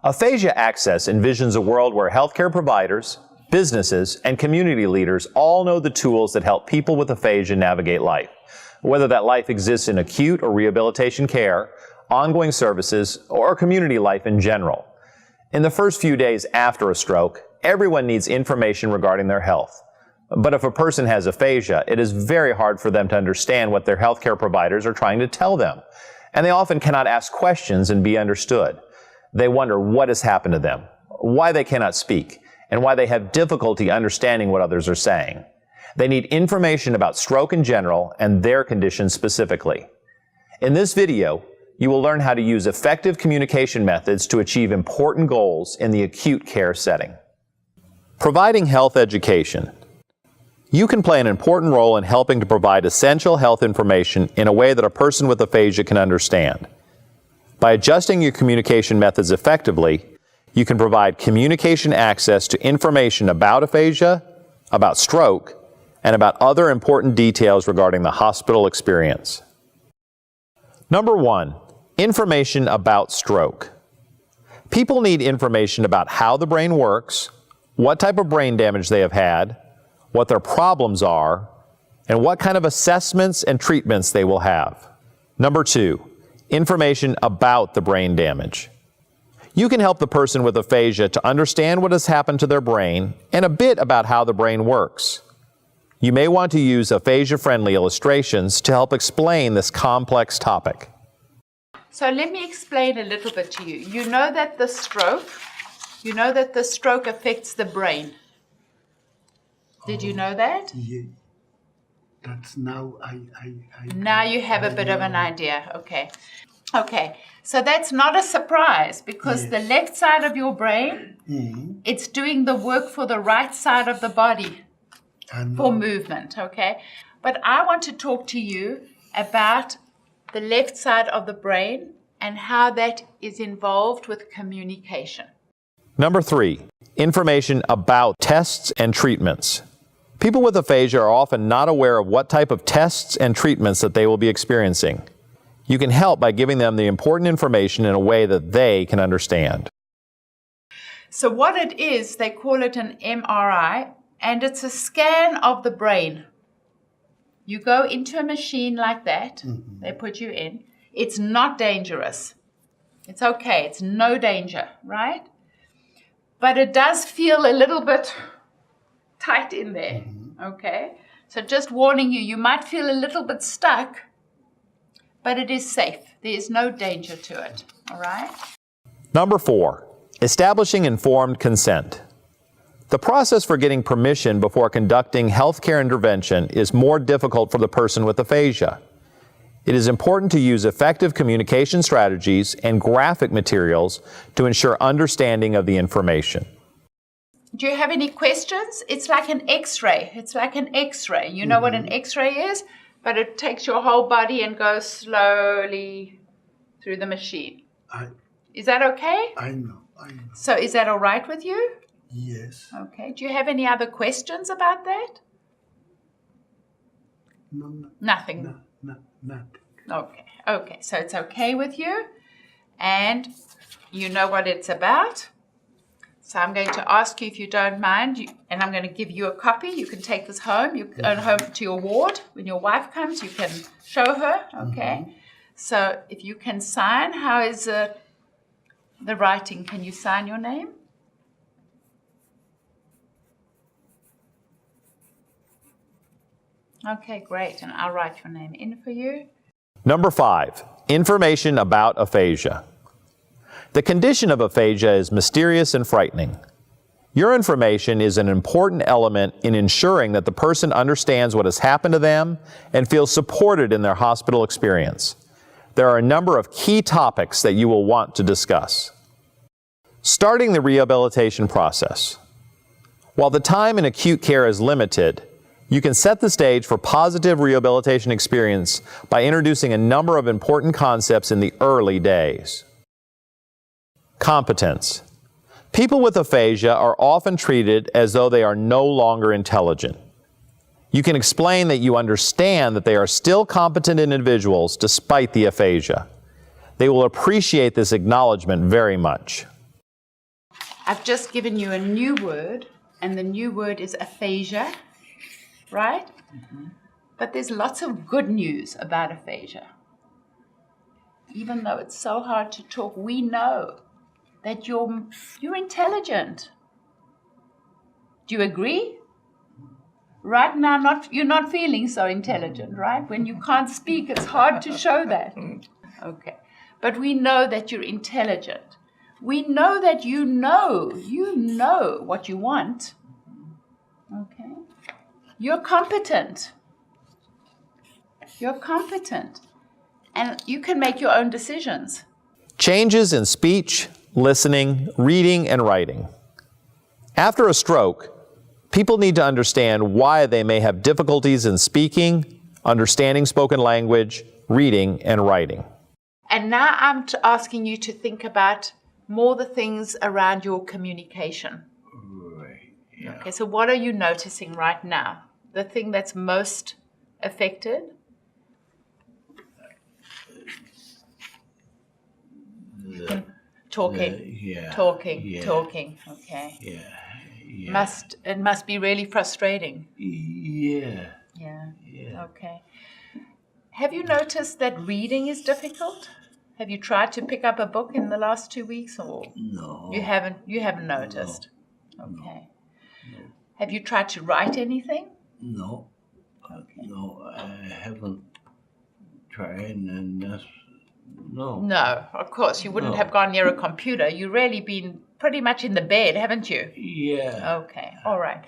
AphasiaAccess envisions a world where healthcare providers, businesses, and community leaders all know the tools that help people with aphasia navigate life, whether that life exists in acute or rehabilitation care, ongoing services, or community life in general. In the first few days after a stroke, everyone needs information regarding their health. But if a person has aphasia, it is very hard for them to understand what their healthcare providers are trying to tell them, and they often cannot ask questions and be understood. They wonder what has happened to them, why they cannot speak, and why they have difficulty understanding what others are saying. They need information about stroke in general and their condition specifically. In this video, you will learn how to use effective communication methods to achieve important goals in the acute care setting. Providing health education. You can play an important role in helping to provide essential health information in a way that a person with aphasia can understand. By adjusting your communication methods effectively, you can provide communication access to information about aphasia, about stroke, and about other important details regarding the hospital experience. Number 1, information about stroke. People need information about how the brain works, what type of brain damage they have had, what their problems are, and what kind of assessments and treatments they will have. Number 2, information about the brain damage. You can help the person with aphasia to understand what has happened to their brain and a bit about how the brain works. You may want to use aphasia-friendly illustrations to help explain this complex topic. So let me explain a little bit to you. You know that the stroke affects the brain. Did you know that? Yeah. That's now Now you have a bit of an idea. Okay. So that's not a surprise because the left side of your brain, it's doing the work for the right side of the body for movement, okay? But I want to talk to you about the left side of the brain and how that is involved with communication. Number 3, information about tests and treatments. People with aphasia are often not aware of what type of tests and treatments that they will be experiencing. You can help by giving them the important information in a way that they can understand. So what it is, they call it an MRI, and it's a scan of the brain. You go into a machine like that, they put you in. It's not dangerous. It's okay, it's no danger, right? But it does feel a little bit tight in there, okay? So just warning you, you might feel a little bit stuck, but it is safe. There is no danger to it, all right? Number 4, establishing informed consent. The process for getting permission before conducting healthcare intervention is more difficult for the person with aphasia. It is important to use effective communication strategies and graphic materials to ensure understanding of the information. Do you have any questions? It's like an X-ray. It's like an X-ray. You know what an X-ray is? But it takes your whole body and goes slowly through the machine. Is that okay? I know. So is that all right with you? Yes. Okay. Do you have any other questions about that? No. Nothing? No, nothing. Okay. So it's okay with you? And you know what it's about? So I'm going to ask you if you don't mind, and I'm going to give you a copy. You can take this home. You go home to your ward. When your wife comes, you can show her, okay? So if you can sign, how is the writing? Can you sign your name? Okay, great. And I'll write your name in for you. Number 5, information about aphasia. The condition of aphasia is mysterious and frightening. Your information is an important element in ensuring that the person understands what has happened to them and feels supported in their hospital experience. There are a number of key topics that you will want to discuss. Starting the rehabilitation process. While the time in acute care is limited, you can set the stage for positive rehabilitation experience by introducing a number of important concepts in the early days. Competence. People with aphasia are often treated as though they are no longer intelligent. You can explain that you understand that they are still competent individuals despite the aphasia. They will appreciate this acknowledgement very much. I've just given you a new word, and the new word is aphasia, right? Mm-hmm. But there's lots of good news about aphasia. Even though it's so hard to talk, we know that you're intelligent. Do you agree? Right now, you're not feeling so intelligent, right? When you can't speak, it's hard to show that. Okay. But we know that you're intelligent. We know that you know what you want. Okay. You're competent. You're competent. And you can make your own decisions. Changes in speech, listening, reading, and writing. After a stroke, people need to understand why they may have difficulties in speaking, understanding spoken language, reading, and writing. And now I'm asking you to think about more the things around your communication. Right. Yeah. Okay, so what are you noticing right now? The thing that's most affected? Talking. Talking. Okay. Yeah. It must be really frustrating. Yeah. Yeah. Okay. Have you noticed that reading is difficult? Have you tried to pick up a book in the last 2 weeks, or No. you haven't noticed? No. Okay. No. Have you tried to write anything? No. Okay. No, I haven't tried, and that's no. No, of course you wouldn't have gone near a computer. You've really been pretty much in the bed, haven't you? Yeah. Okay, all right.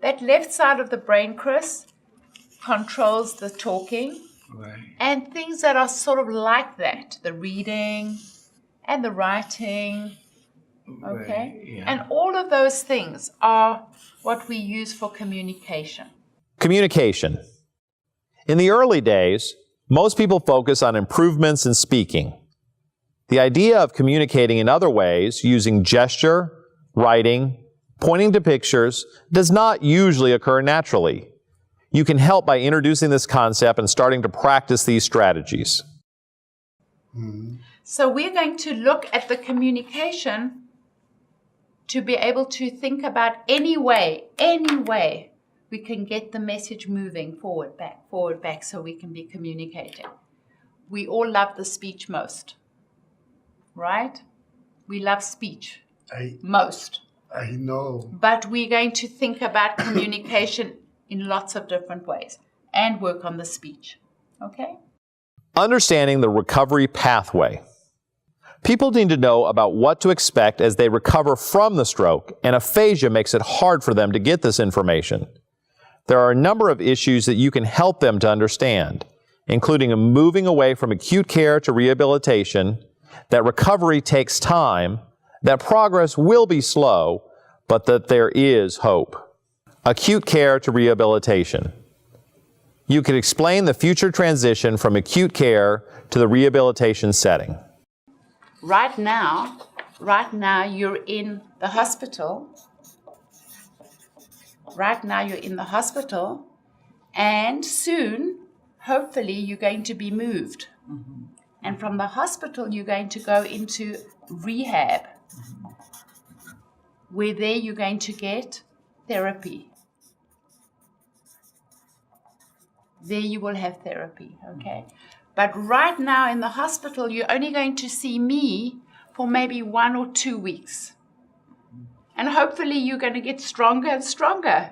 That left side of the brain, Chris, controls the talking. Right. And things that are sort of like that, the reading and the writing, okay? Right, yeah. And all of those things are what we use for communication. Communication. In the early days, most people focus on improvements in speaking. The idea of communicating in other ways, using gesture, writing, pointing to pictures, does not usually occur naturally. You can help by introducing this concept and starting to practice these strategies. Mm-hmm. So we're going to look at the communication to be able to think about any way we can get the message moving forward, back, so we can be communicating. We all love the speech most, right? We love speech most. I know. But we're going to think about communication in lots of different ways and work on the speech, okay? Understanding the recovery pathway. People need to know about what to expect as they recover from the stroke, and aphasia makes it hard for them to get this information. There are a number of issues that you can help them to understand, including moving away from acute care to rehabilitation, that recovery takes time, that progress will be slow, but that there is hope. Acute care to rehabilitation. You can explain the future transition from acute care to the rehabilitation setting. Right now you're in the hospital. And soon, hopefully, you're going to be moved. Mm-hmm. And from the hospital, you're going to go into rehab, where there you're going to get therapy. There you will have therapy, okay? But right now in the hospital, you're only going to see me for maybe 1 or 2 weeks. And hopefully you're going to get stronger and stronger,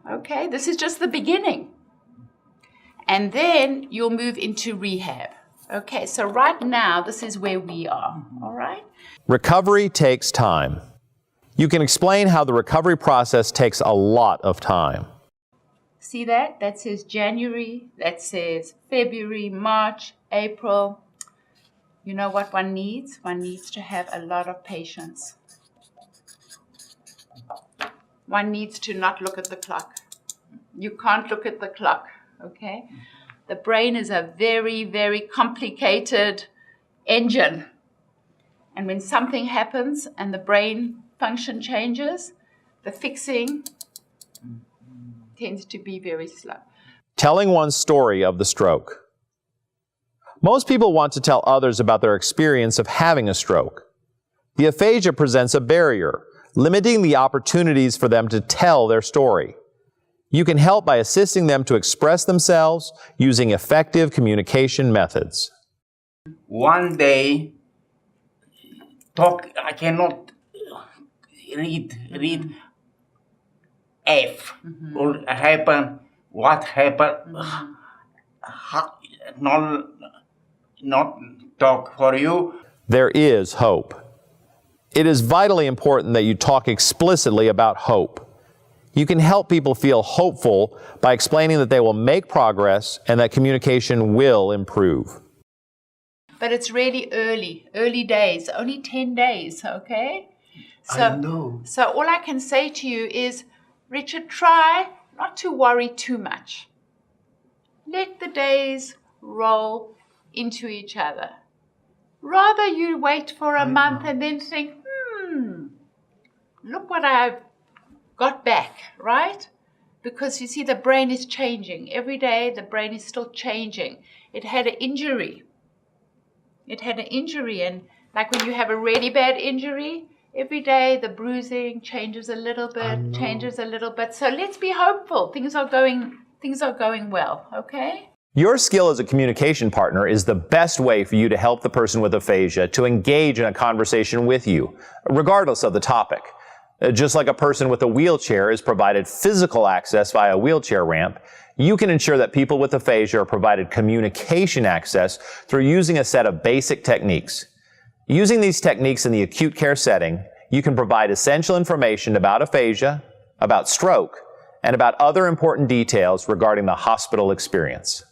okay? This is just the beginning. And then you'll move into rehab. Okay, so right now, this is where we are, all right? Recovery takes time. You can explain how the recovery process takes a lot of time. See that? That says January, that says February, March, April. You know what one needs? One needs to have a lot of patience. One needs to not look at the clock. You can't look at the clock, okay? The brain is a very, very complicated engine. And when something happens and the brain function changes, the fixing tends to be very slow. Telling one's story of the stroke. Most people want to tell others about their experience of having a stroke. The aphasia presents a barrier, limiting the opportunities for them to tell their story. You can help by assisting them to express themselves using effective communication methods. One day, I cannot read F. Or happen, what happened, not talk for you. There is hope. It is vitally important that you talk explicitly about hope. You can help people feel hopeful by explaining that they will make progress and that communication will improve. But it's really early days, only 10 days, okay? I know. So all I can say to you is, Richard, try not to worry too much. Let the days roll into each other. Rather you wait for a month and then think, look what I've got back, right? Because you see, the brain is changing. Every day the brain is still changing. It had an injury. And like when you have a really bad injury, every day the bruising changes a little bit, So let's be hopeful. Things are going well, okay? Your skill as a communication partner is the best way for you to help the person with aphasia to engage in a conversation with you, regardless of the topic. Just like a person with a wheelchair is provided physical access via a wheelchair ramp, you can ensure that people with aphasia are provided communication access through using a set of basic techniques. Using these techniques in the acute care setting, you can provide essential information about aphasia, about stroke, and about other important details regarding the hospital experience.